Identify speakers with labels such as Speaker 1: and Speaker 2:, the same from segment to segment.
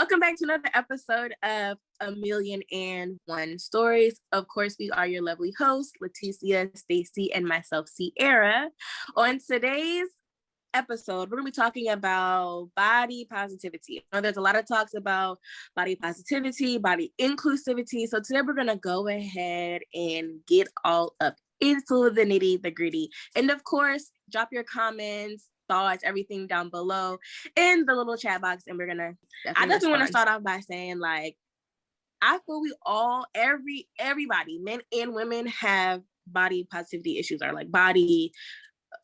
Speaker 1: Welcome back to another episode of A Million and One Stories. Of course, we are your lovely hosts, Leticia, Stacy, and myself, Sierra. On today's episode, we're going to be talking about body positivity. There's a lot of talks about body positivity, body inclusivity. So today we're going to go ahead and get all up into the nitty, the gritty. And of course, drop your comments, thoughts, everything down below in the little chat box. And we're going to, I definitely want to start off by saying, like, I feel we all, everybody, men and women, have body positivity issues, or like body,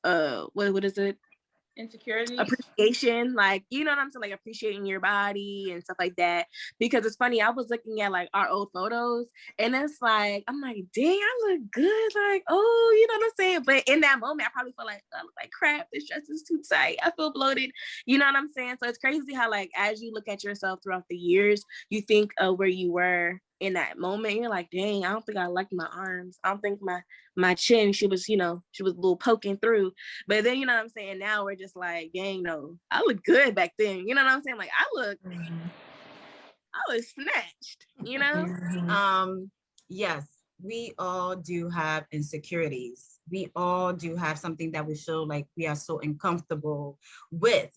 Speaker 1: what is it?
Speaker 2: Insecurities,
Speaker 1: appreciation, like, you know what I'm saying, like appreciating your body and stuff like that. Because it's funny, I was looking at like our old photos, and it's like, I'm like, dang, I look good, like, oh, you know what I'm saying. But in that moment, I probably feel like I look like crap, this dress is too tight, I feel bloated, you know what I'm saying. So it's crazy how, like, as you look at yourself throughout the years, you think of where you were in that moment. You're like, dang, I don't think I liked my arms, I don't think my chin, she was a little poking through. But then, you know what I'm saying, now we're just like, dang, no, I look good back then, you know what I'm saying, like, I was snatched, you know.
Speaker 2: Yes, we all do have insecurities. We all do have something that we feel like we are so uncomfortable with,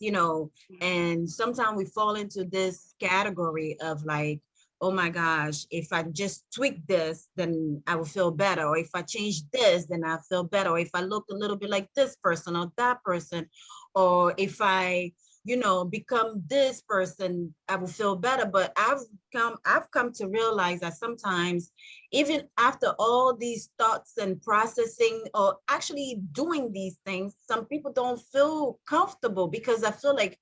Speaker 2: and sometimes we fall into this category of like, oh my gosh, if I just tweak this, then I will feel better. Or if I change this, then I feel better. Or if I look a little bit like this person or that person, or if I, become this person, I will feel better. But I've come to realize that sometimes, even after all these thoughts and processing, or actually doing these things, some people don't feel comfortable, because I feel like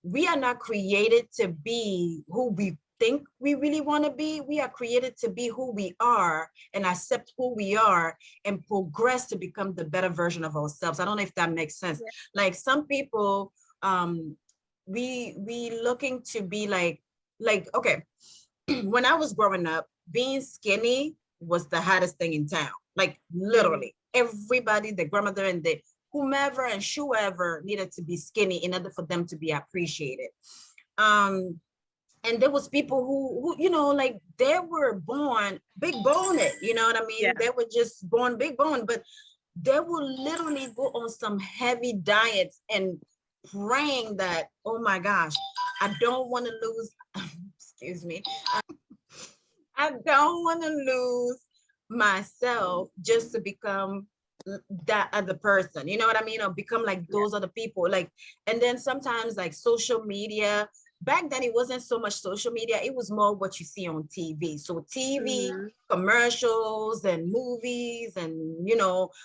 Speaker 2: we are not created to be who we think we really want to be. We are created to be who we are and accept who we are and progress to become the better version of ourselves. I don't know if that makes sense. Yeah. Like some people, we looking to be like, okay, when I was growing up, being skinny was the hottest thing in town. Like literally everybody, the grandmother and the whomever and whoever needed to be skinny in order for them to be appreciated. And there was people who like, they were born big boned, you know what I mean? Yeah. They were just born big bone, but they will literally go on some heavy diets and praying that, oh my gosh, I don't want to lose, excuse me, I don't want to lose myself just to become that other person, you know what I mean? Or become like those other people. Like, and then sometimes like social media, back then it wasn't so much social media, it was more what you see on TV. So TV, commercials and movies, and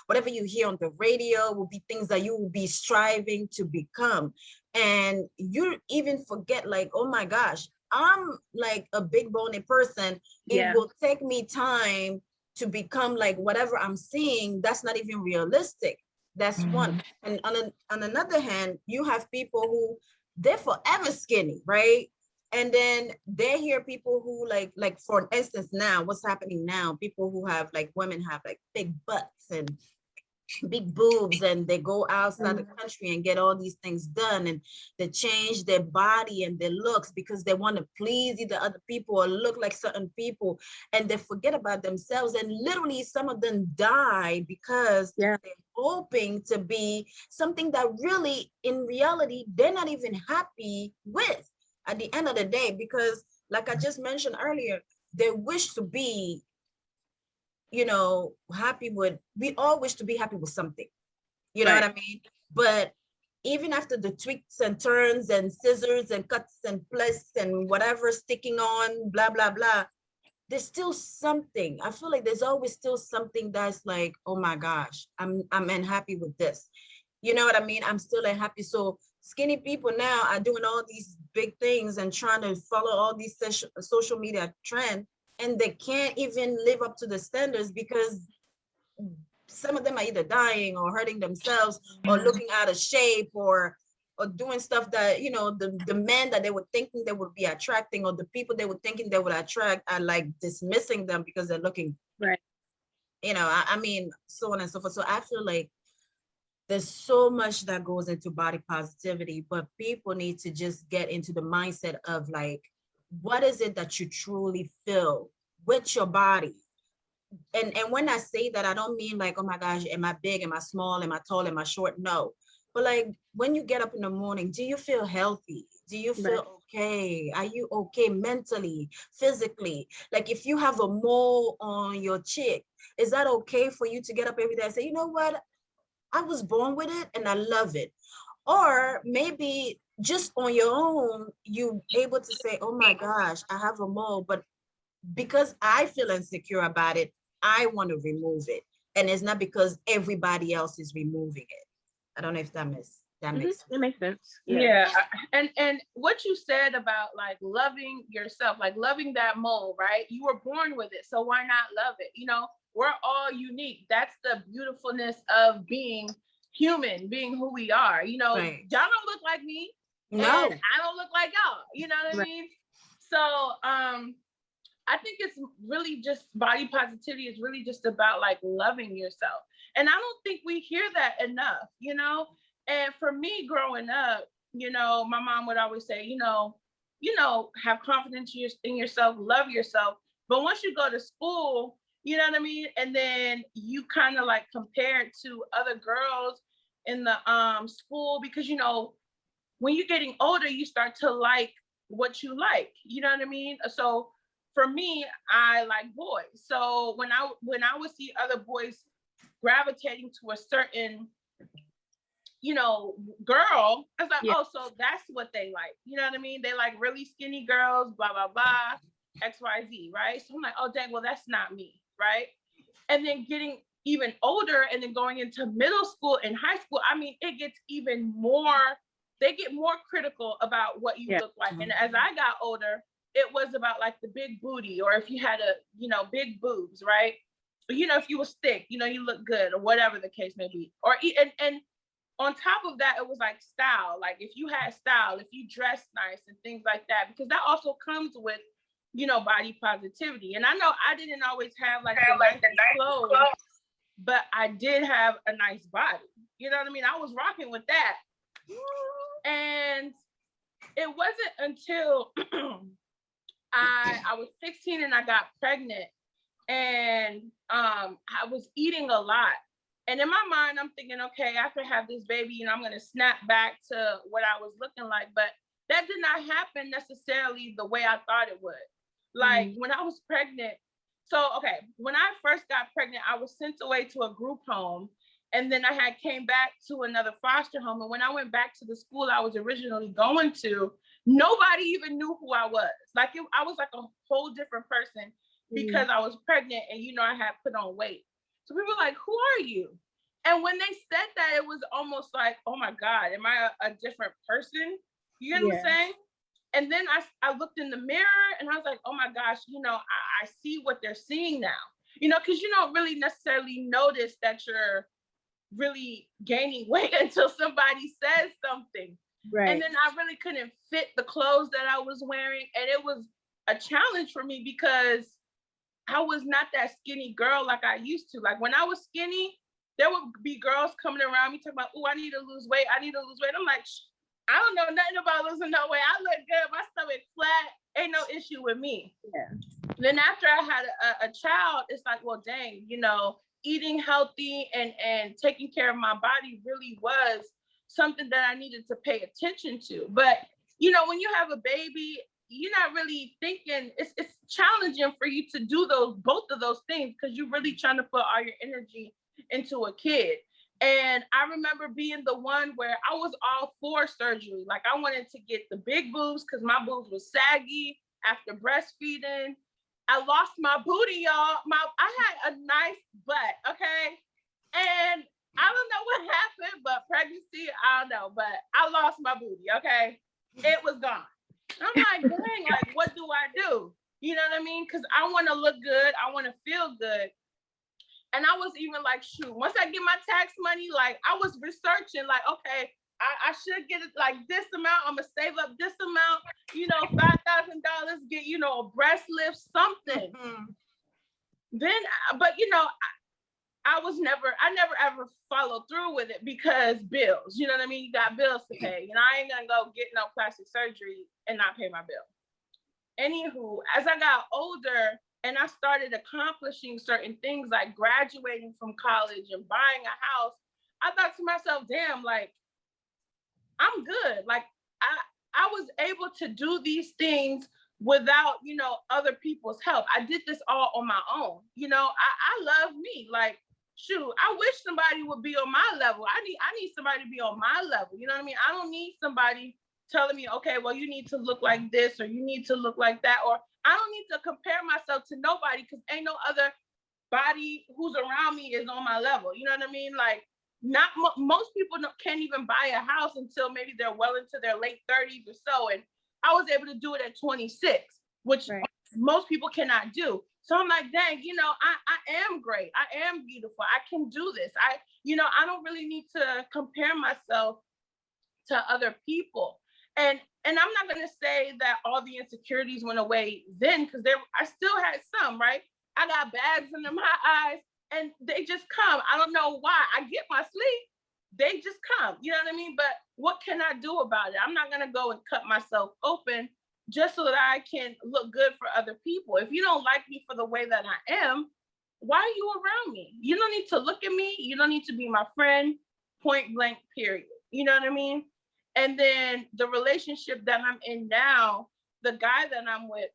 Speaker 2: whatever you hear on the radio will be things that you will be striving to become. And you even forget, like, oh my gosh, I'm like a big boned person. It will take me time to become like whatever I'm seeing. That's not even realistic. That's one. And on another hand, you have people who they're forever skinny, right? And then they hear people who like for instance, now what's happening now, people who have like, women have like big butts and big boobs, and they go outside the country and get all these things done, and they change their body and their looks because they want to please either other people or look like certain people, and they forget about themselves. And literally some of them die because they're hoping to be something that really in reality they're not even happy with at the end of the day, because like I just mentioned earlier, they wish to be happy with, we all wish to be happy with something, you know what I mean? But even after the tweaks and turns and scissors and cuts and plus and whatever sticking on, blah, blah, blah, there's still something. I feel like there's always still something that's like, oh my gosh, I'm unhappy with this. You know what I mean? I'm still unhappy. So skinny people now are doing all these big things and trying to follow all these social media trends, and they can't even live up to the standards because some of them are either dying or hurting themselves or looking out of shape or doing stuff that, the men that they were thinking they would be attracting, or the people they were thinking they would attract, are like dismissing them because they're looking, I mean, so on and so forth. So I feel like there's so much that goes into body positivity, but people need to just get into the mindset of like, what is it that you truly feel with your body? And when I say that, I don't mean like, oh my gosh, am I big? Am I small? Am I tall? Am I short? No. But like when you get up in the morning, do you feel healthy? Do you
Speaker 1: Right.
Speaker 2: feel okay? Are you okay mentally, physically? Like if you have a mole on your cheek, is that okay for you to get up every day and say, you know what? I was born with it and I love it. Or maybe just on your own, you able to say, oh my gosh, I have a mole, but because I feel insecure about it, I want to remove it. And it's not because everybody else is removing it. I don't know if that makes sense.
Speaker 1: It makes sense.
Speaker 3: Yeah. And what you said about like loving yourself, like loving that mole, right? You were born with it, so why not love it? You know, we're all unique. That's the beautifulness of being human, being who we are. You know,
Speaker 2: Right.
Speaker 3: y'all don't look like me,
Speaker 2: No.
Speaker 3: and I don't look like y'all. You know what I
Speaker 1: Right.
Speaker 3: mean? So I think it's really just body positivity is really just about like loving yourself. And I don't think we hear that enough, you know? And for me growing up, you know, my mom would always say, have confidence in yourself, love yourself. But once you go to school, you know what I mean? And then you kind of like compare it to other girls in the school because, you know, when you're getting older, you start to like what you like, you know what I mean? So for me, I like boys. So when I would see other boys gravitating to a certain, you know, girl, I was like, oh, so that's what they like. You know what I mean? They like really skinny girls, blah, blah, blah, XYZ, right? So I'm like, oh, dang, well, that's not me, right? And then getting even older and then going into middle school and high school, I mean, it gets even more, they get more critical about what you look like. And as I got older, it was about like the big booty, or if you had big boobs, right? Or, if you were thick, you look good, or whatever the case may be. Or and on top of that, it was like style. Like if you had style, if you dressed nice and things like that, because that also comes with, body positivity. And I know I didn't always have like the nicest clothes, but I did have a nice body. You know what I mean? I was rocking with that. And it wasn't until I was 16 and I got pregnant, and I was eating a lot. And in my mind, I'm thinking, okay, after I have this baby, I'm going to snap back to what I was looking like. But that did not happen necessarily the way I thought it would. Like when I was pregnant. So, okay, when I first got pregnant, I was sent away to a group home. And then I had came back to another foster home. And when I went back to the school I was originally going to, nobody even knew who I was. Like I was like a whole different person because I was pregnant and, I had put on weight. So people were like, who are you? And when they said that, it was almost like, oh my God, am I a different person? You know what I'm saying? And then I looked in the mirror and I was like, oh my gosh, I see what they're seeing now. Because you don't really necessarily notice that you're really gaining weight until somebody says something. Right. And then I really couldn't fit the clothes that I was wearing. And it was a challenge for me because I was not that skinny girl like I used to. Like when I was skinny, there would be girls coming around me talking about, oh, I need to lose weight. I need to lose weight. I'm like, I don't know nothing about losing no weight. I look good. My stomach flat. Ain't no issue with me. Yeah. Then after I had a child, it's like, well, dang, eating healthy and taking care of my body really was something that I needed to pay attention to. But, when you have a baby, you're not really thinking, it's challenging for you to do both of those things because you're really trying to put all your energy into a kid. And I remember being the one where I was all for surgery. Like I wanted to get the big boobs because my boobs were saggy after breastfeeding. I lost my booty, y'all. I had a nice butt, okay? And I don't know what happened, but pregnancy, I don't know, but I lost my booty, okay? It was gone. I'm like, dang, like, what do I do? You know what I mean? Because I want to look good. I want to feel good. And I was even like, shoot, once I get my tax money, like I was researching, like, okay, I should get it like this amount. I'm going to save up this amount, $5,000, get, a breast lift, something. Mm-hmm. Then, but, I never ever followed through with it because bills, you know what I mean? You got bills to pay. I ain't going to go get no plastic surgery and not pay my bill. Anywho, as I got older and I started accomplishing certain things like graduating from college and buying a house, I thought to myself, damn, like, I'm good. Like, I was able to do these things without, you know, other people's help. I did this all on my own. You know, I love me. Like, shoot, I wish somebody would be on my level. I need somebody to be on my level. You know what I mean? I don't need somebody telling me, okay, well, you need to look like this or you need to look like that. Or I don't need to compare myself to nobody because ain't no other body who's around me is on my level. You know what I mean? Like, not most people can't even buy a house until maybe they're well into their late 30s or so. And I was able to do it at 26, which most people cannot do. So I'm like, dang, you know, I am great. I am beautiful. I can do this. I don't really need to compare myself to other people. And I'm not going to say that all the insecurities went away then, because I still had some, right? I got bags under my eyes and they just come. I don't know why. I get my sleep. They just come. You know what I mean? But what can I do about it? I'm not going to go and cut myself open just so that I can look good for other people. If you don't like me for the way that I am, why are you around me? You don't need to look at me. You don't need to be my friend, point blank, period. You know what I mean? And then the relationship that I'm in now, the guy that I'm with,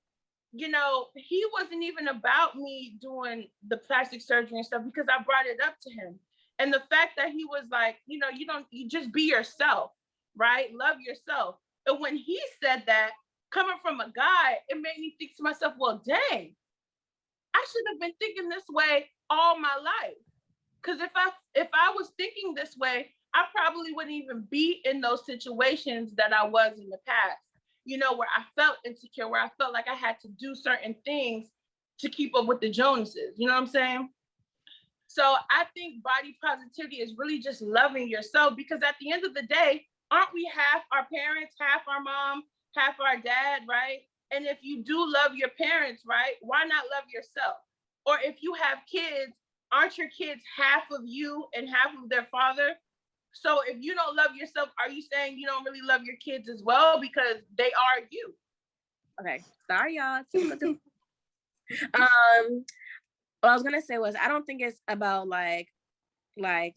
Speaker 3: you know, he wasn't even about me doing the plastic surgery and stuff because I brought it up to him. And the fact that he was like, you know, you just be yourself, right? Love yourself. And when he said that, coming from a guy, it made me think to myself, well, dang, I should have been thinking this way all my life. Because if I was thinking this way, I probably wouldn't even be in those situations that I was in the past, you know, where I felt insecure, where I felt like I had to do certain things to keep up with the Joneses. You know what I'm saying? So I think body positivity is really just loving yourself, because at the end of the day, aren't we half our parents, half our mom, half our dad, right? And if you do love your parents, right, why not love yourself? Or if you have kids, aren't your kids half of you and half of their father? So if you don't love yourself, are you saying you don't really love your kids as well? Because they are you.
Speaker 1: Okay, sorry, y'all. What I was gonna say was, I don't think it's about like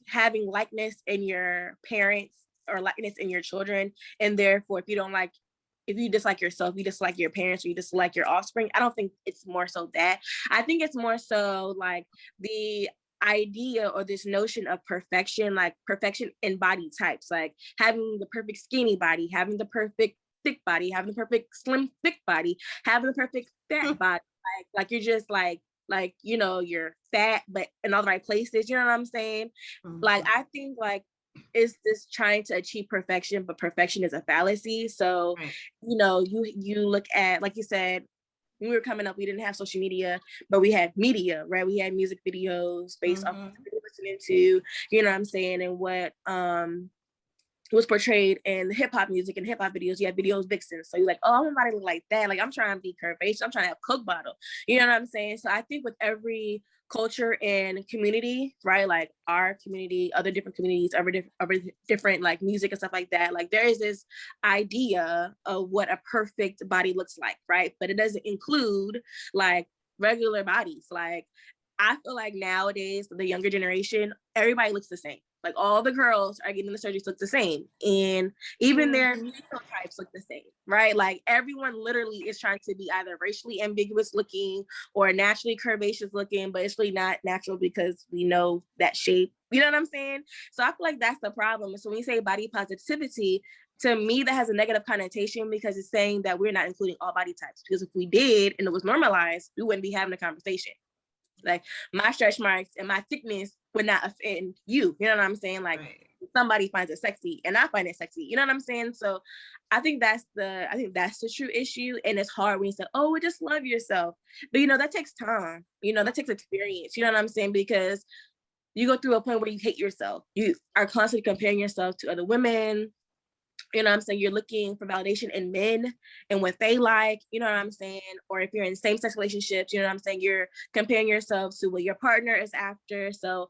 Speaker 1: having likeness in your parents or likeness in your children, and therefore if you dislike yourself, you dislike your parents, or you dislike your offspring. I don't think it's more so that. I think it's more so like the idea or this notion of perfection, like perfection in body types, like having the perfect skinny body, having the perfect thick body, having the perfect slim thick body, having the perfect fat body. Like you're just like, you know, you're fat but in all the right places. You know what I'm saying? Like, I think like it's this trying to achieve perfection, but perfection is a fallacy. So, you know, you look at, like you said, when we were coming up, we didn't have social media, but we had media, right? We had music videos based off of what we were listening to, you know what I'm saying, and what was portrayed in the hip hop music and hip hop videos. You have videos vixens. So you're like, oh, I want to look like that. Like, I'm trying to be curvaceous. I'm trying to have Coke bottle. You know what I'm saying? So I think with every culture and community, right? Like our community, other different communities, other different like music and stuff like that. Like there is this idea of what a perfect body looks like, right? But it doesn't include like regular bodies. Like I feel like nowadays, the younger generation, everybody looks the same. Like all the girls are getting the surgeries look the same. And even their facial types look the same, right? Like everyone literally is trying to be either racially ambiguous looking or naturally curvaceous looking, but it's really not natural because we know that shape. You know what I'm saying? So I feel like that's the problem. So when you say body positivity, to me, that has a negative connotation because it's saying that we're not including all body types. Because if we did and it was normalized, we wouldn't be having a conversation. Like my stretch marks and my thickness would not offend you. You know what I'm saying? Like somebody finds it sexy and I find it sexy. You know what I'm saying? So I think that's the true issue. And it's hard when you say, oh, just love yourself. But you know, that takes time. You know, that takes experience. You know what I'm saying? Because you go through a point where you hate yourself. You are constantly comparing yourself to other women. You know what I'm saying? You're looking for validation in men and what they like, you know what I'm saying? Or if you're in same-sex relationships, you know what I'm saying? You're comparing yourself to what your partner is after. So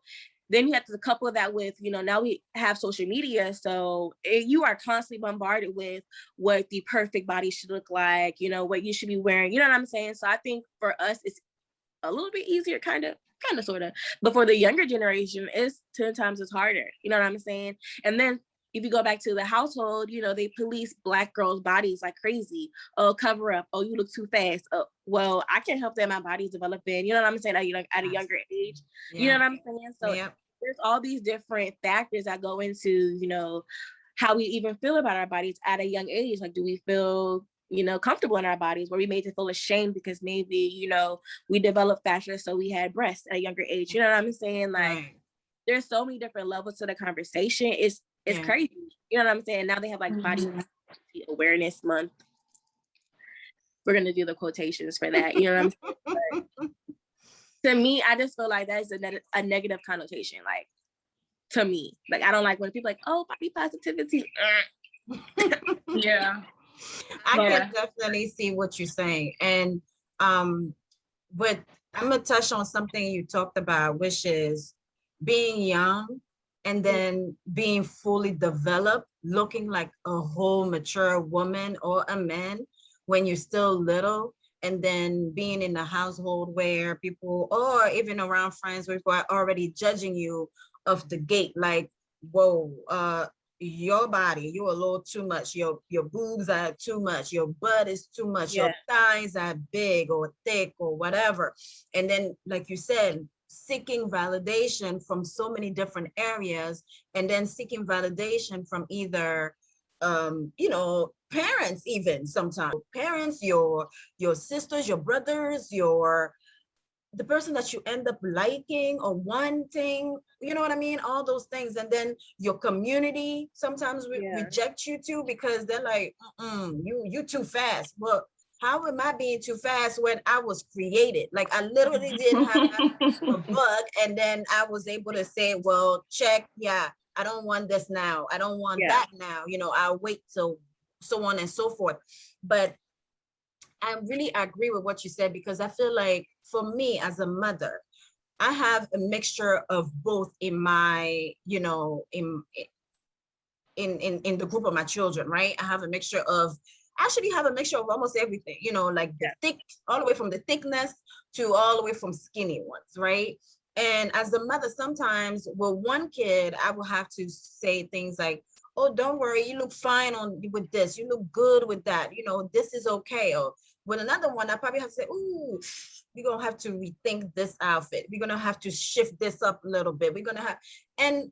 Speaker 1: then you have to couple that with, you know, now we have social media. So you are constantly bombarded with what the perfect body should look like, you know, what you should be wearing, you know what I'm saying? So I think for us, it's a little bit easier, kind of, sort of. But for the younger generation, it's 10 times as harder, you know what I'm saying? And then if you go back to the household, you know, they police Black girls' bodies like crazy. Oh, cover up. Oh, you look too fast. Oh, well, I can't help that my body's developing. You know what I'm saying? At a younger age. Yeah. You know what I'm saying? So there's all these different factors that go into, you know, how we even feel about our bodies at a young age. Like, do we feel, you know, comfortable in our bodies? Were we made to feel ashamed because maybe, you know, we developed faster, so we had breasts at a younger age? You know what I'm saying? Like, there's so many different levels to the conversation. It's crazy. You know what I'm saying? Now they have like body awareness month. We're gonna do the quotations for that. You know what I'm saying? But to me, I just feel like that's a negative connotation. Like, to me, like, I don't like when people like, oh, body positivity.
Speaker 3: Yeah.
Speaker 2: I can definitely see what you're saying. And but I'm gonna touch on something you talked about, which is being young and then being fully developed, looking like a whole mature woman or a man when you're still little, and then being in a household where people, or even around friends, where people are already judging you off the gate, like, whoa, your body, you're a little too much, your boobs are too much, your butt is too much, your thighs are big or thick or whatever. And then, like you said, seeking validation from so many different areas, and then seeking validation from either you know, parents, even sometimes parents, your sisters, your brothers, the person that you end up liking or wanting, you know what I mean? All those things. And then your community sometimes reject you too, because they're like, you too fast. Well, how am I being too fast when I was created? Like, I literally didn't have a bug, and then I was able to say, well, check, I don't want this now. I don't want that now. You know, I'll wait till so on and so forth. But I really agree with what you said, because I feel like for me as a mother, I have a mixture of both in my, you know, in the group of my children, right? I have a mixture of, actually have a mixture of almost everything, you know, like the thick, all the way from the thickness to all the way from skinny ones, right? And as a mother, sometimes with one kid, I will have to say things like, oh, don't worry, you look fine with this, you look good with that, you know, this is okay. Or with another one, I probably have to say, ooh, we're gonna have to rethink this outfit. We're gonna have to shift this up a little bit. We're gonna have, and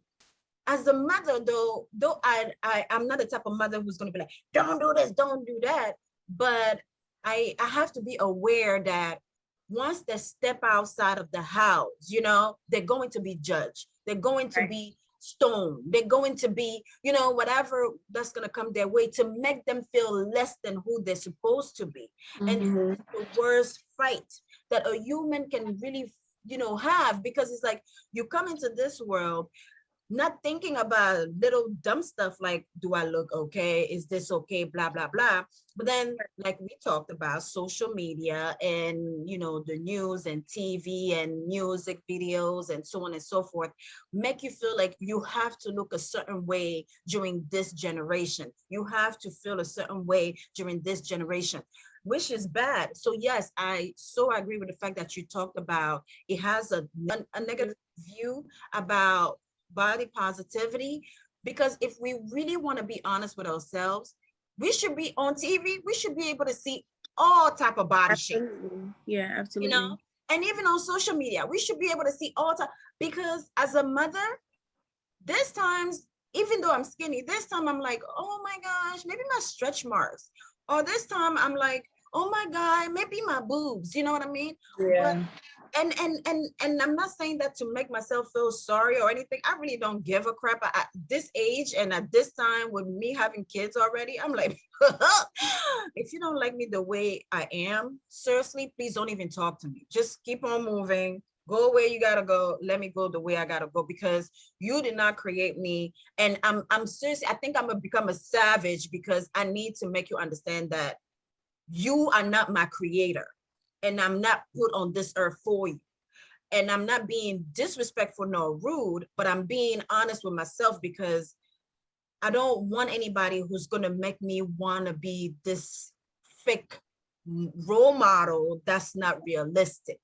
Speaker 2: as a mother, though I'm not the type of mother who's gonna be like, don't do this, don't do that. But I have to be aware that once they step outside of the house, you know, they're going to be judged. They're going to be stoned. They're going to be, you know, whatever that's going to come their way to make them feel less than who they're supposed to be. And it's the worst fight that a human can really, you know, have, because it's like you come into this world not thinking about little dumb stuff like, do I look okay? Is this okay? Blah, blah, blah. But then, like we talked about, social media and, you know, the news and TV and music videos and so on and so forth, make you feel like you have to look a certain way during this generation. You have to feel a certain way during this generation, which is bad. So yes, I so agree with the fact that you talked about it has a negative view about body positivity, because if we really want to be honest with ourselves, we should be on TV, we should be able to see all type of body shape.
Speaker 1: Yeah, absolutely.
Speaker 2: You know, and even on social media, we should be able to see all time, because as a mother, there's times, even though I'm skinny, this time I'm like, oh my gosh, maybe my stretch marks. Or this time I'm like, oh my God, maybe my boobs, you know what I mean?
Speaker 1: Yeah.
Speaker 2: But and I'm not saying that to make myself feel sorry or anything. I really don't give a crap at this age and at this time with me having kids already. I'm like, if you don't like me the way I am, seriously, please don't even talk to me. Just keep on moving. Go where you gotta go. Let me go the way I gotta go, because you did not create me. And I'm seriously, I think I'm gonna become a savage, because I need to make you understand that you are not my creator. And I'm not put on this earth for you. And I'm not being disrespectful nor rude, but I'm being honest with myself, because I don't want anybody who's going to make me want to be this fake role model that's not realistic.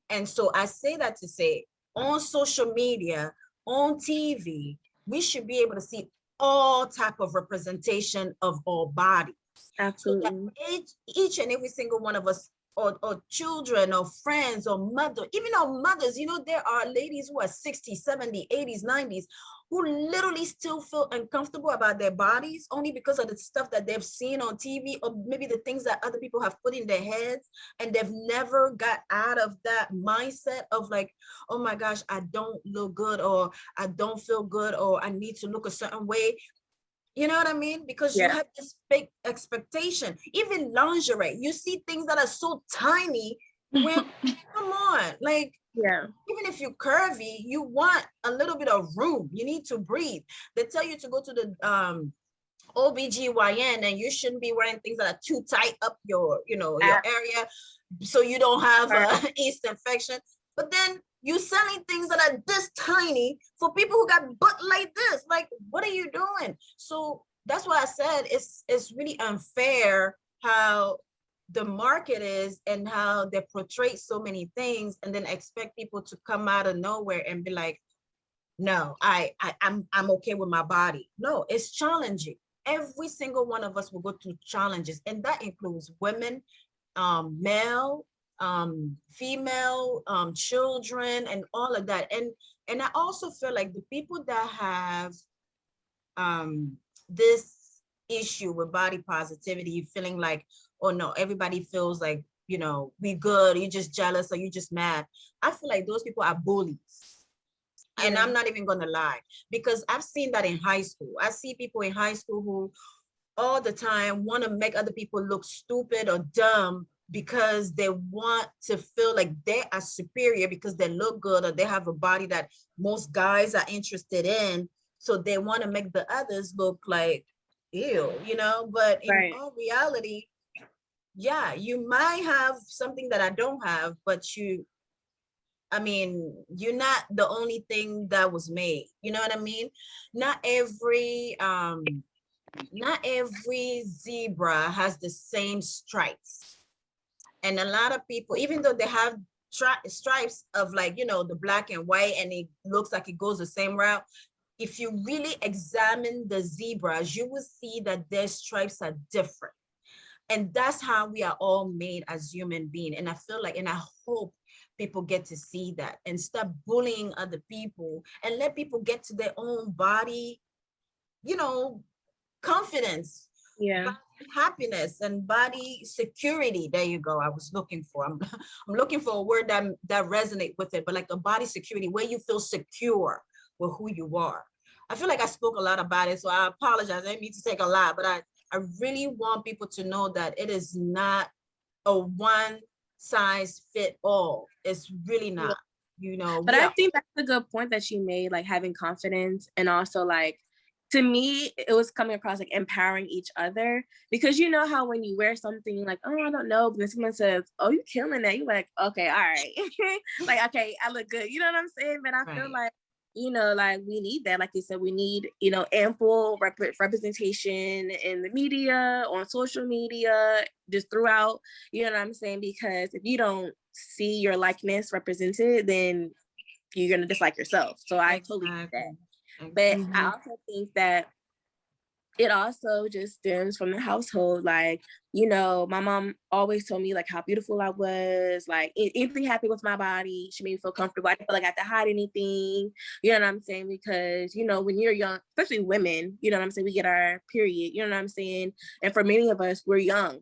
Speaker 2: And so I say that to say, on social media, on TV, we should be able to see all type of representation of our bodies.
Speaker 1: Absolutely.
Speaker 2: So that each and every single one of us, or children or friends or mother, even our mothers, you know, there are ladies who are 60, 70, 80s, 90s, who literally still feel uncomfortable about their bodies only because of the stuff that they've seen on TV, or maybe the things that other people have put in their heads, and they've never got out of that mindset of like, oh my gosh, I don't look good, or I don't feel good, or I need to look a certain way. You know what I mean? Because you have this fake expectation. Even lingerie, you see things that are so tiny when, come on, like, even if you're curvy, you want a little bit of room. You need to breathe. They tell you to go to the OBGYN, and you shouldn't be wearing things that are too tight up your, you know, your area, so you don't have a yeast infection. But then you selling things that are this tiny for people who got butt like this. Like, what are you doing? So that's why I said it's really unfair how the market is, and how they portray so many things, and then expect people to come out of nowhere and be like, no, I'm okay with my body. No, it's challenging. Every single one of us will go through challenges, and that includes women, male, female, children, and all of that. And I also feel like the people that have this issue with body positivity, feeling like, oh no, everybody feels like, you know, we good, you're just jealous, or you're just mad. I feel like those people are bullies. And I'm not even gonna lie, because I've seen that in high school. I see people in high school who all the time want to make other people look stupid or dumb, because they want to feel like they are superior because they look good, or they have a body that most guys are interested in. So they want to make the others look like, ew, you know, but in all reality, yeah, you might have something that I don't have, but I mean, you're not the only thing that was made. You know what I mean? Not every zebra has the same stripes. And a lot of people, even though they have stripes of, like, you know, the black and white, and it looks like it goes the same route, if you really examine the zebras, you will see that their stripes are different. And that's how we are all made as human beings. And I feel like, and I hope people get to see that and stop bullying other people, and let people get to their own body, you know, confidence, body happiness, and body security. There you go. I was looking for, I'm looking for a word that resonate with it, but like a body security, where you feel secure with who you are. I feel like I spoke a lot about it, so I apologize. I didn't mean to take a lot, but I really want people to know that it is not a one size fit all. It's really not, you know.
Speaker 1: But I think that's a good point that she made, like having confidence, and also, like, to me, it was coming across like empowering each other, because you know how when you wear something, you're like, oh, I don't know, but then someone says, oh, you're killing that, you're like, okay, all right. Like, okay, I look good, you know what I'm saying? But I feel like, you know, like, we need that. Like you said, we need, you know, ample representation in the media, on social media, just throughout, you know what I'm saying? Because if you don't see your likeness represented, then you're going to dislike yourself. So I totally get that. But I also think that it also just stems from the household. Like, you know, my mom always told me like how beautiful I was, like anything happy with my body. She made me feel comfortable. I didn't feel like I had to hide anything. You know what I'm saying? Because, you know, when you're young, especially women, you know what I'm saying, we get our period, you know what I'm saying? And for many of us, we're young.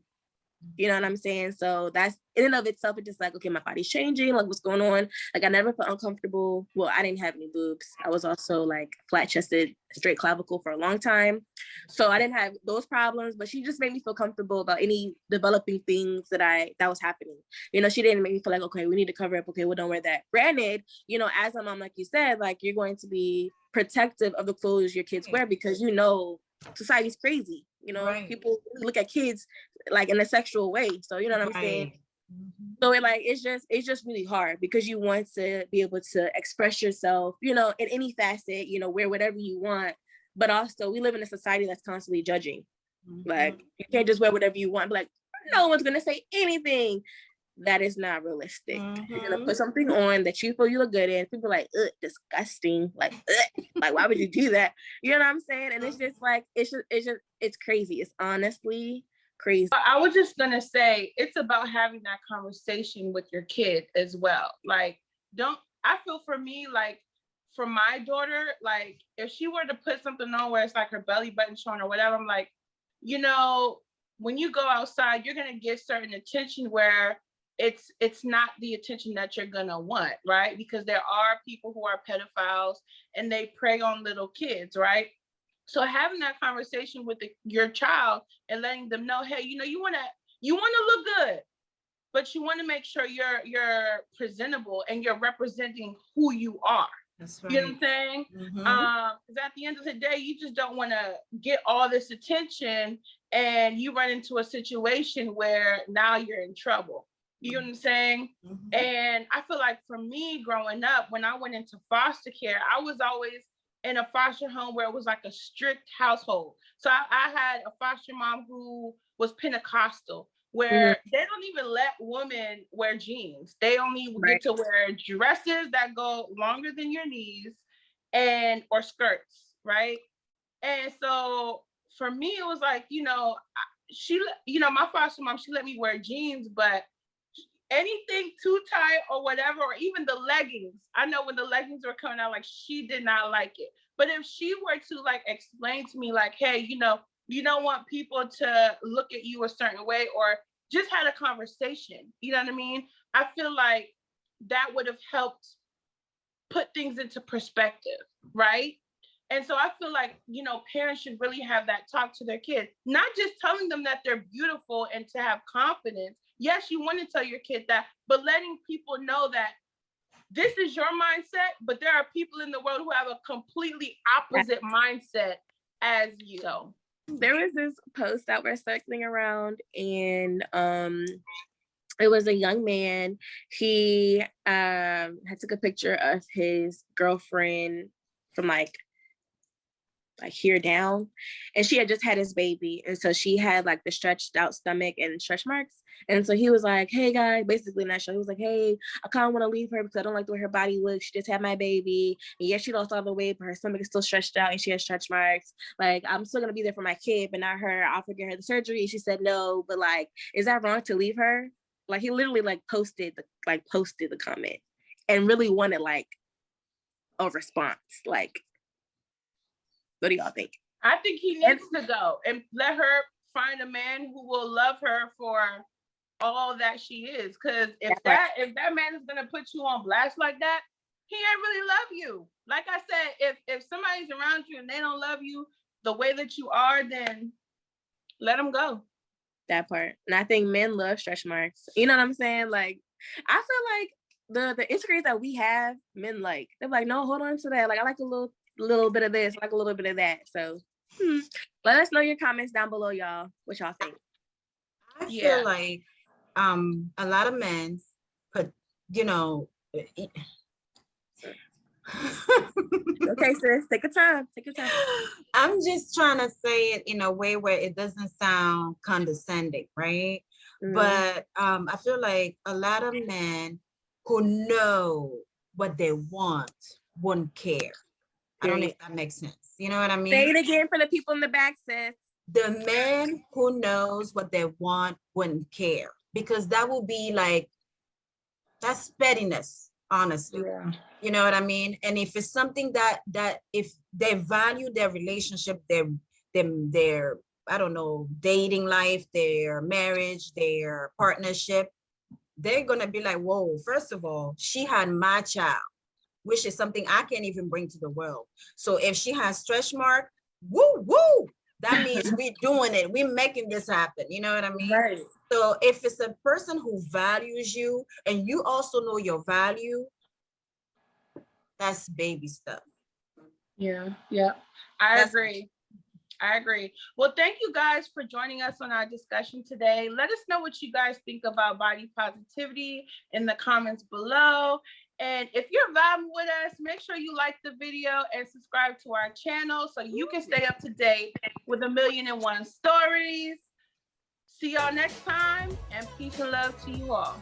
Speaker 1: You know what I'm saying? So that's in and of itself, it's just like, okay, my body's changing, like what's going on? Like I never felt uncomfortable. Well, I didn't have any boobs. I was also like flat chested, straight clavicle for a long time. So I didn't have those problems, but she just made me feel comfortable about any developing things that was happening. You know, she didn't make me feel like, okay, we need to cover up. Okay, well, don't wear that. Granted, you know, as a mom, like you said, like you're going to be protective of the clothes your kids wear, because, you know, society's crazy. You know, people look at kids like in a sexual way. So, you know what I'm saying? So it's just really hard because you want to be able to express yourself, in any facet, wear whatever you want. But also we live in a society that's constantly judging. Like you can't just wear whatever you want. But like no one's gonna say anything. That is not realistic. You're gonna put something on that you feel you look good in. People are like, ugh, disgusting. Like, ugh. Like, why would you do that? You know what I'm saying? And it's just like, it's crazy. It's honestly crazy.
Speaker 3: I was just gonna say, it's about having that conversation with your kid as well. Like, I feel for me, like, for my daughter, like, if she were to put something on where it's like her belly button showing or whatever, I'm like, when you go outside, you're gonna get certain attention where it's not the attention that you're gonna want, right? Because there are people who are pedophiles and they prey on little kids, right? So having that conversation with your child and letting them know, hey, you wanna look good, but you want to make sure you're presentable and you're representing who you are.
Speaker 2: That's right.
Speaker 3: You know what I'm saying? Because at the end of the day, you just don't want to get all this attention and you run into a situation where now you're in trouble. You know what I'm saying? And I feel like for me growing up, when I went into foster care, I was always in a foster home where it was like a strict household. So I had a foster mom who was Pentecostal, where they don't even let women wear jeans. They only get to wear dresses that go longer than your knees or skirts, right? And so for me, it was like, my foster mom, she let me wear jeans, but anything too tight or whatever, or even the leggings. I know when the leggings were coming out, like she did not like it. But if she were to like explain to me like, hey, you don't want people to look at you a certain way, or just had a conversation, you know what I mean? I feel like that would have helped put things into perspective, right? And so I feel like, parents should really have that talk to their kids, not just telling them that they're beautiful and to have confidence. Yes, you want to tell your kid that, but letting people know that this is your mindset, but there are people in the world who have a completely opposite mindset as you. So
Speaker 1: there was this post that was circling around, and it was a young man. He had took a picture of his girlfriend from like here down, and she had just had his baby, and so she had like the stretched out stomach and stretch marks. And so he was like, hey guys, basically in that show, he was like, hey, I kind of want to leave her because I don't like the way her body looks. She just had my baby, and yes, she lost all the weight, but her stomach is still stretched out and she has stretch marks. Like, I'm still gonna be there for my kid, but not her. I'll forget her the surgery. She said no, but like, is that wrong to leave her? Like, he literally like posted the comment and really wanted like a response. Like, what do y'all think?
Speaker 3: I think he needs to go and let her find a man who will love her for all that she is. Because if that man is gonna put you on blast like that, he ain't really love you. Like I said, if somebody's around you and they don't love you the way that you are, then let them go.
Speaker 1: That part. And I think men love stretch marks. You know what I'm saying? Like, I feel like the insecurities that we have, men like. They're like, no, hold on to that. Like, I like a little bit of this, I like a little bit of that. So let us know your comments down below, y'all. What y'all think?
Speaker 2: I feel like a lot of men put,
Speaker 1: okay, sis, take your time.
Speaker 2: I'm just trying to say it in a way where it doesn't sound condescending, right? But I feel like a lot of men who know what they want wouldn't care. I don't know if that makes sense. You know what I mean?
Speaker 1: Say it again for the people in the back, sis.
Speaker 2: The man who knows what they want wouldn't care, because that would be like, that's pettiness, honestly.
Speaker 3: Yeah.
Speaker 2: You know what I mean? And if it's something that if they value their relationship, their I don't know, dating life, their marriage, their partnership, they're gonna be like, whoa, first of all, she had my child, which is something I can't even bring to the world. So if she has stretch mark, woo, that means we're doing it. We're making this happen. You know what I mean?
Speaker 1: Right.
Speaker 2: So if it's a person who values you and you also know your value, that's baby stuff.
Speaker 3: Yeah. I agree. I agree. Well, thank you guys for joining us on our discussion today. Let us know what you guys think about body positivity in the comments below. And if you're vibing with us, make sure you like the video and subscribe to our channel so you can stay up to date with 1,000,001 stories. See y'all next time, and peace and love to you all.